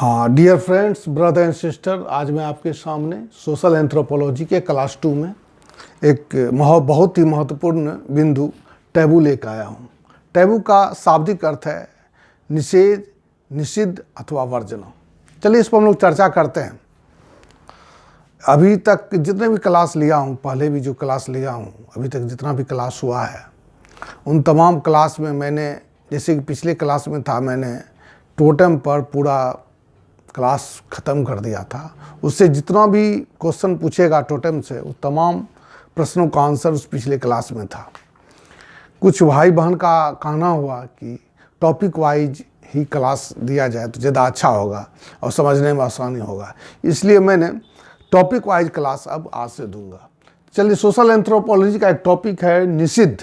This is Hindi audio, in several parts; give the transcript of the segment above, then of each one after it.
हाँ dear friends, brother and sister, आज मैं आपके सामने सोशल एंथ्रोपोलॉजी के क्लास 2 में एक बहुत ही महत्वपूर्ण बिंदु टैबू लेकर आया हूँ। टैबू का शाब्दिक अर्थ है निषेध, निषिद्ध अथवा वर्जना। चलिए इस पर हम लोग चर्चा करते हैं। अभी तक जितने भी क्लास लिया हूँ, पहले भी जो क्लास लिया हूँ, अभी तक जितना भी क्लास हुआ है, उन तमाम क्लास में मैंने, जैसे कि पिछले क्लास में था, मैंने टोटम पर पूरा क्लास ख़त्म कर दिया था। उससे जितना भी क्वेश्चन पूछेगा टोटम से, वो तमाम प्रश्नों का आंसर उस पिछले क्लास में था। कुछ भाई बहन का कहना हुआ कि टॉपिक वाइज ही क्लास दिया जाए तो ज़्यादा अच्छा होगा और समझने में आसानी होगा, इसलिए मैंने टॉपिक वाइज क्लास अब आज से दूंगा। चलिए, सोशल एंथ्रोपोलॉजी का एक टॉपिक है निषिद्ध,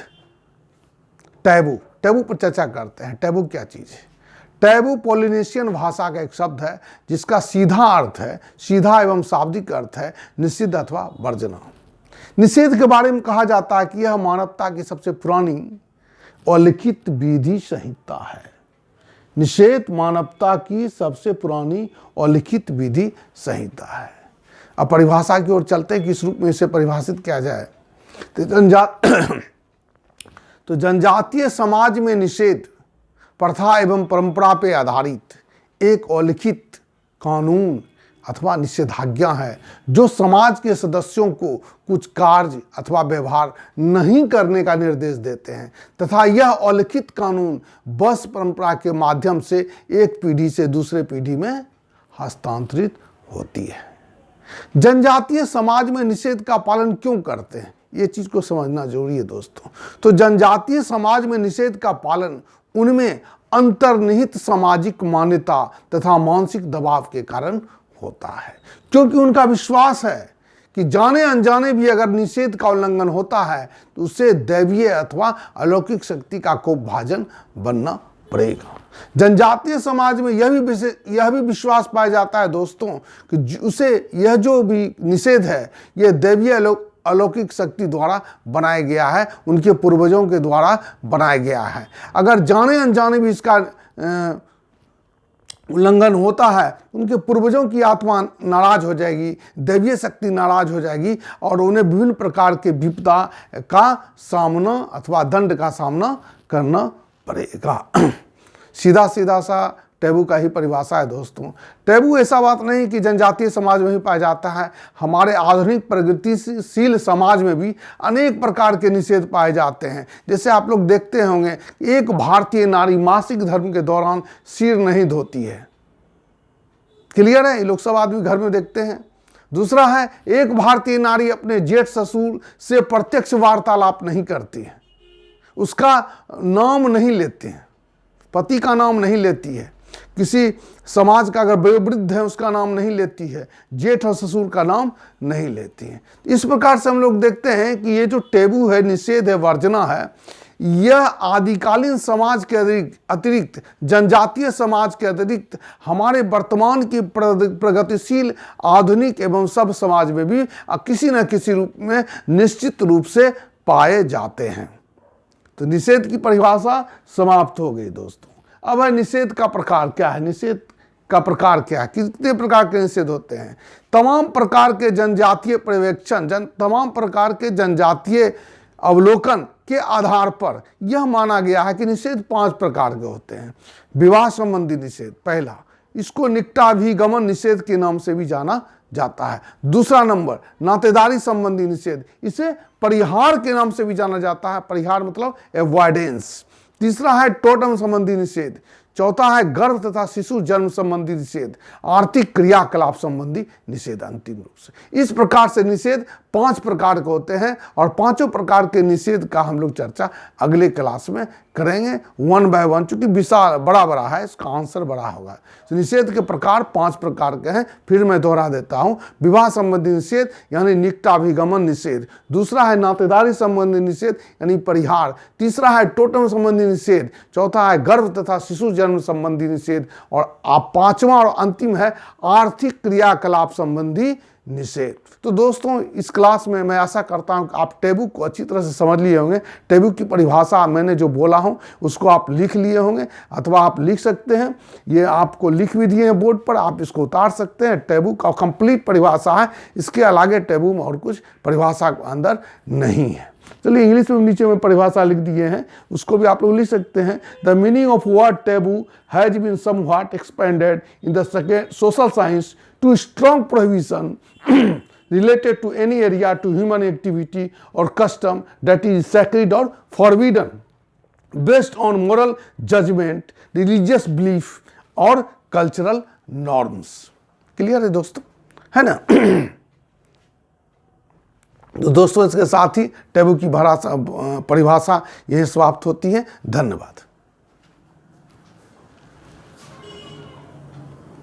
टैबू। टैबू पर चर्चा करते हैं। टैबू क्या चीज़ है? टैबू पोलिनेशियन भाषा का एक शब्द है जिसका सीधा एवं शाब्दिक अर्थ है निषिद्ध अथवा वर्जना। निषेध के बारे में कहा जाता है कि यह मानवता की सबसे पुरानी और लिखित विधि संहिता है। निषेध मानवता की सबसे पुरानी और लिखित विधि संहिता है। अब परिभाषा की ओर चलते हैं, किस रूप में इसे परिभाषित किया जाए। तो जनजातीय समाज में निषेध प्रथा एवं परंपरा पर आधारित एक अलिखित कानून अथवा निषेधाज्ञा है जो समाज के सदस्यों को कुछ कार्य अथवा व्यवहार नहीं करने का निर्देश देते हैं, तथा यह अलिखित कानून वंश परंपरा के माध्यम से एक पीढ़ी से दूसरे पीढ़ी में हस्तांतरित होती है। जनजातीय समाज में निषेध का पालन क्यों करते हैं, ये चीज़ को समझना जरूरी है दोस्तों। तो जनजातीय समाज में निषेध का पालन उनमें अंतर्निहित सामाजिक मान्यता तथा मानसिक दबाव के कारण होता है, क्योंकि उनका विश्वास है कि जाने अनजाने भी अगर निषेध का उल्लंघन होता है तो उससे दैवीय अथवा अलौकिक शक्ति का कोपभाजन बनना पड़ेगा। जनजातीय समाज में यह भी विश्वास पाया जाता है दोस्तों कि उसे यह जो भी निषेध है, यह दैवीय अलौकिक शक्ति द्वारा बनाया गया है, उनके पूर्वजों के द्वारा बनाया गया है। अगर जाने अनजाने भी इसका उल्लंघन होता है, उनके पूर्वजों की आत्मा नाराज हो जाएगी, दैवीय शक्ति नाराज हो जाएगी और उन्हें विभिन्न प्रकार के विपदा का सामना अथवा दंड का सामना करना पड़ेगा। सीधा सा टैबू का ही परिभाषा है दोस्तों। टैबू ऐसा बात नहीं कि जनजातीय समाज में ही पाया जाता है, हमारे आधुनिक प्रगतिशील समाज में भी अनेक प्रकार के निषेध पाए जाते हैं। जैसे आप लोग देखते होंगे, एक भारतीय नारी मासिक धर्म के दौरान सिर नहीं धोती है। क्लियर है? ये लोग सब आदमी घर में देखते हैं। दूसरा है, एक भारतीय नारी अपने जेठ ससुर से प्रत्यक्ष वार्तालाप नहीं करती है, उसका नाम नहीं लेते हैं, पति का नाम नहीं लेती है, किसी समाज का अगर वयोवृद्ध है उसका नाम नहीं लेती है, जेठ और ससुर का नाम नहीं लेती है। इस प्रकार से हम लोग देखते हैं कि ये जो टैबू है, निषेध है, वर्जना है, यह आदिकालीन समाज के अतिरिक्त, जनजातीय समाज के अतिरिक्त हमारे वर्तमान की प्रगतिशील आधुनिक एवं सब समाज में भी किसी न किसी रूप में निश्चित रूप से पाए जाते हैं। तो निषेध की परिभाषा समाप्त हो गई दोस्तों। अब है निषेध का प्रकार क्या है। निषेध का प्रकार क्या है, कितने प्रकार के निषेध होते हैं? तमाम प्रकार के जनजातीय पर्यवेक्षण, तमाम प्रकार के जनजातीय अवलोकन के आधार पर यह माना गया है कि निषेध 5 प्रकार के होते हैं। विवाह संबंधी निषेध पहला, इसको निकटाभिगमन निषेध के नाम से भी जाना जाता है। दूसरा नंबर, नातेदारी संबंधी निषेध, इसे परिहार के नाम से भी जाना जाता है। परिहार मतलब अवॉइडेंस। तीसरा है टोटम संबंधी निषेध। चौथा है गर्भ तथा शिशु जन्म संबंधी निषेध। आर्थिक क्रियाकलाप संबंधी निषेध अंतिम रूप से। इस प्रकार से निषेध 5 प्रकार के होते हैं और 5 प्रकार के निषेध का हम लोग चर्चा अगले क्लास में करेंगे, 1 बाय 1। चूंकि विशाल बड़ा है, इसका आंसर बड़ा होगा। तो निषेध के प्रकार 5 प्रकार के हैं। फिर मैं दोहरा देता हूं। विवाह संबंधी निषेध यानी निकटाभिगमन निषेध। दूसरा है नातेदारी संबंधी निषेध यानी परिहार। तीसरा है टोटम संबंधी निषेध। चौथा है गर्भ तथा शिशु जन्म संबंधी निषेध। और 5वां और अंतिम है आर्थिक क्रियाकलाप संबंधी निषेध। तो दोस्तों इस क्लास में मैं आशा करता हूं कि आप टैबू को अच्छी तरह से समझ लिए होंगे। टैबू की परिभाषा मैंने जो बोला हूं उसको आप लिख लिए होंगे, अथवा आप लिख सकते हैं, ये आपको लिख भी दिए हैं बोर्ड पर, आप इसको उतार सकते हैं। टैबू का कंप्लीट परिभाषा है, इसके आगे टैबू में और कुछ परिभाषा अंदर नहीं है। चलिए इंग्लिश में नीचे में परिभाषा लिख दिए हैं, उसको भी आप लोग लिख सकते हैं। The meaning of word taboo has been somewhat expanded in the social science to strong prohibition related to any area to human activity or custom that is sacred or forbidden based on moral judgment, religious belief और cultural norms। क्लियर है दोस्तों, है ना? तो दोस्तों इसके साथ ही टैबू की परिभाषा यही समाप्त होती है। धन्यवाद।